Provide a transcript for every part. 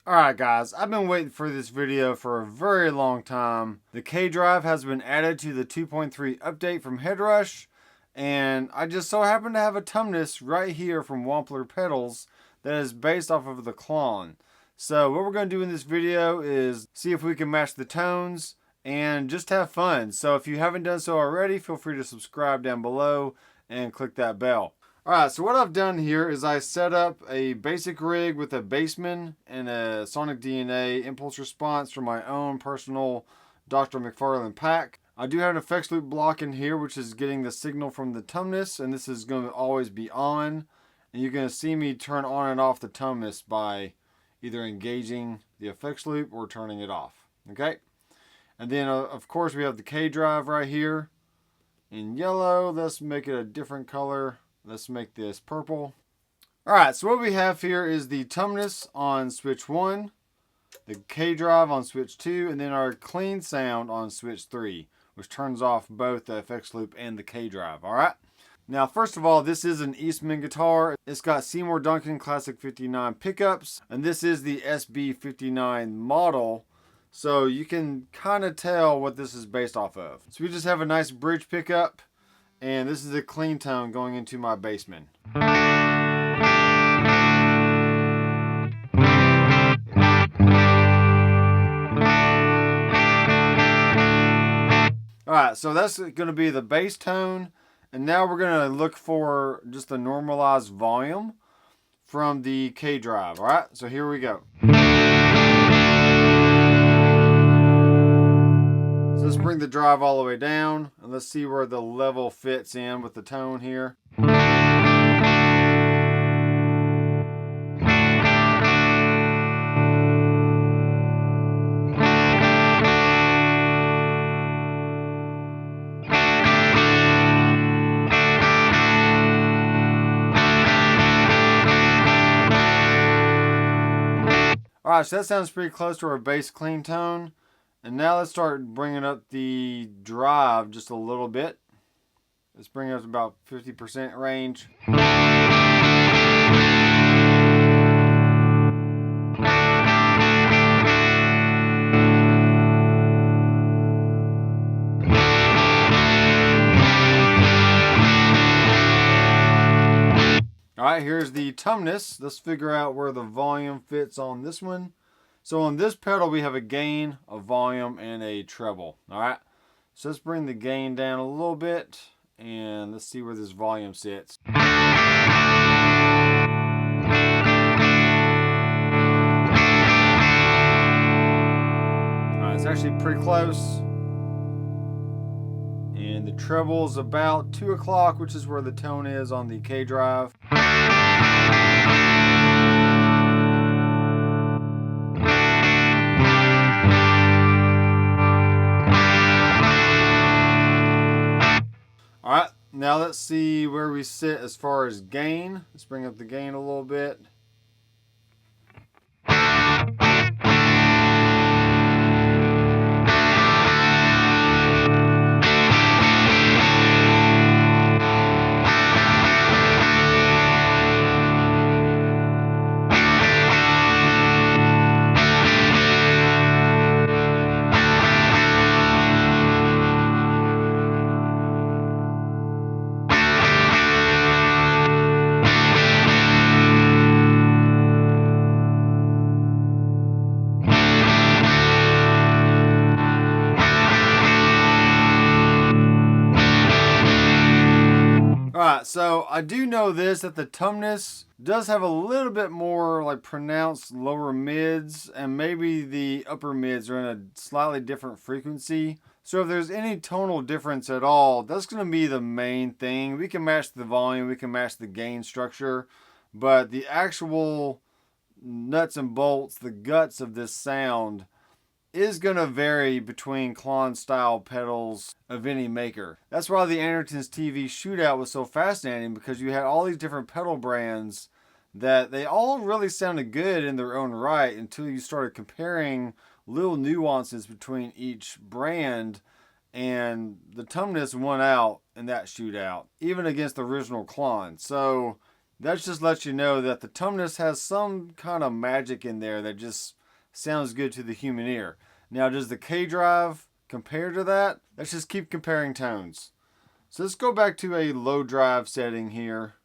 Alright guys, I've been waiting for this video for a very long time. The K drive has been added to the 2.3 update from Headrush, and I just so happen to have a Tumnus right here from Wampler Pedals that is based off of the Klon. So what we're going to do in this video is see if we can match the tones and just have fun. So if you haven't done so already, feel free to subscribe down below and click that bell. Alright, so what I've done here is I set up a basic rig with a bassman and a sonic DNA impulse response from my own personal Dr. Mcfarland pack. I do have an effects loop block in here which is getting the signal from the Tumnus, and this is going to always be on. And you're going to see me turn on and off the Tumnus by either engaging the effects loop or turning it off. Okay? And then of course we have the K drive right here in yellow. Let's make it a different color. Let's make this purple. Alright, so what we have here is the Tumnus on switch 1, the K drive on switch 2, and then our clean sound on switch 3, which turns off both the effects loop and the K drive. Alright? Now, first of all, this is an Eastman guitar. It's got Seymour Duncan Classic 59 pickups, and this is the SB59 model. So you can kind of tell what this is based off of. So we just have a nice bridge pickup. And this is a clean tone going into my bassman. Alright, so that's going to be the bass tone. And now we're going to look for just the normalized volume from the K drive. Alright, so here we go. Let's bring the drive all the way down and let's see where the level fits in with the tone here. Alright, so that sounds pretty close to our bass clean tone. And now let's start bringing up the drive just a little bit. Let's bring it up to about 50% range. Alright, here's the Tumnus. Let's figure out where the volume fits on this one. So on this pedal we have a gain, a volume, and a treble. Alright, so let's bring the gain down a little bit and let's see where this volume sits. Alright, it's actually pretty close. And the treble is about 2 o'clock, which is where the tone is on the K drive. Alright, now let's see where we sit as far as gain. Let's bring up the gain a little bit. Alright, so I do know this, that the Tumnus does have a little bit more like pronounced lower mids, and maybe the upper mids are in a slightly different frequency. So if there's any tonal difference at all, that's going to be the main thing. We can match the volume, we can match the gain structure, but the actual nuts and bolts, the guts of this sound is going to vary between Klon style pedals of any maker. That's why the Anderton's TV shootout was so fascinating, because you had all these different pedal brands that they all really sounded good in their own right until you started comparing little nuances between each brand, and the Tumnus won out in that shootout, even against the original Klon. So That just lets you know that the Tumnus has some kind of magic in there that just sounds good to the human ear. Now, does the K-Drive compare to that? Let's just keep comparing tones. So let's go back to a low drive setting here.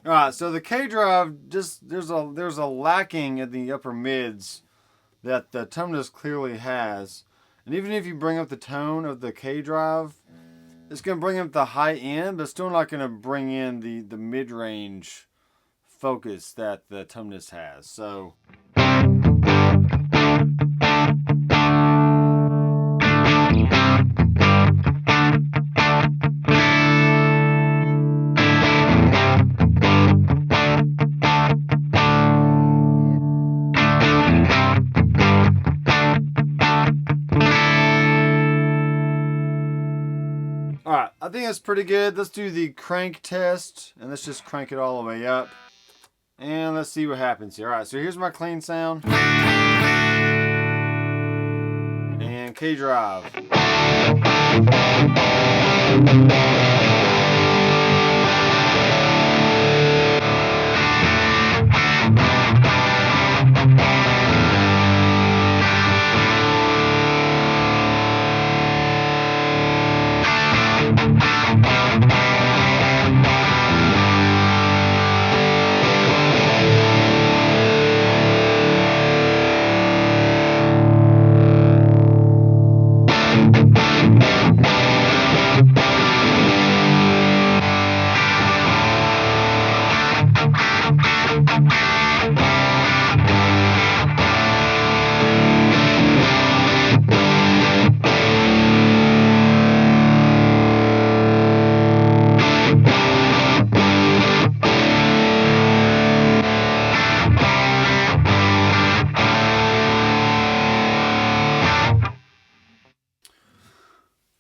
Alright, so the K-Drive, just there's a lacking in the upper mids that the Tumnus clearly has. And even if you bring up the tone of the K-Drive, it's going to bring up the high end, but still not going to bring in the mid-range focus that the Tumnus has. So alright, I think that's pretty good. Let's do the crank test, and let's just crank it all the way up. And let's see what happens here. Alright, so here's my clean sound. And K-Drive.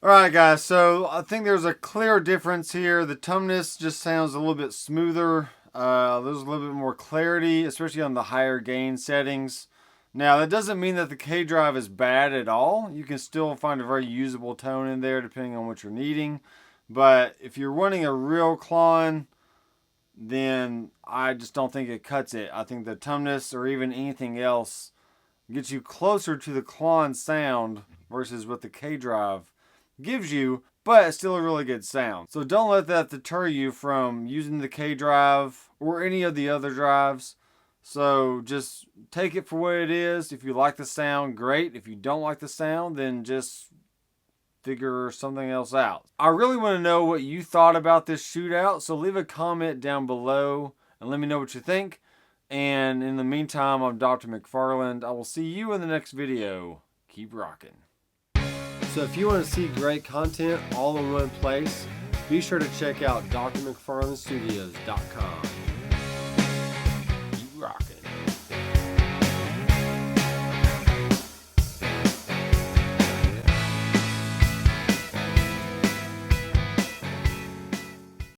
Alright guys, so I think there's a clear difference here. The Tumnus just sounds a little bit smoother. There's a little bit more clarity, especially on the higher gain settings. Now that doesn't mean that the K-Drive is bad at all. You can still find a very usable tone in there depending on what you're needing. But if you're running a real Klon, then I just don't think it cuts it. I think the Tumnus or even anything else gets you closer to the Klon sound versus what the K-Drive gives you, but it's still a really good sound. So don't let that deter you from using the K-Drive or any of the other drives. So just take it for what it is. If you like the sound, great. If you don't like the sound, then just figure something else out. I really want to know what you thought about this shootout, so leave a comment down below and let me know what you think. And in the meantime, I'm Dr. Mcfarland. I will see you in the next video. Keep rocking. So if you want to see great content all in one place, be sure to check out drmcfarlandstudios.com.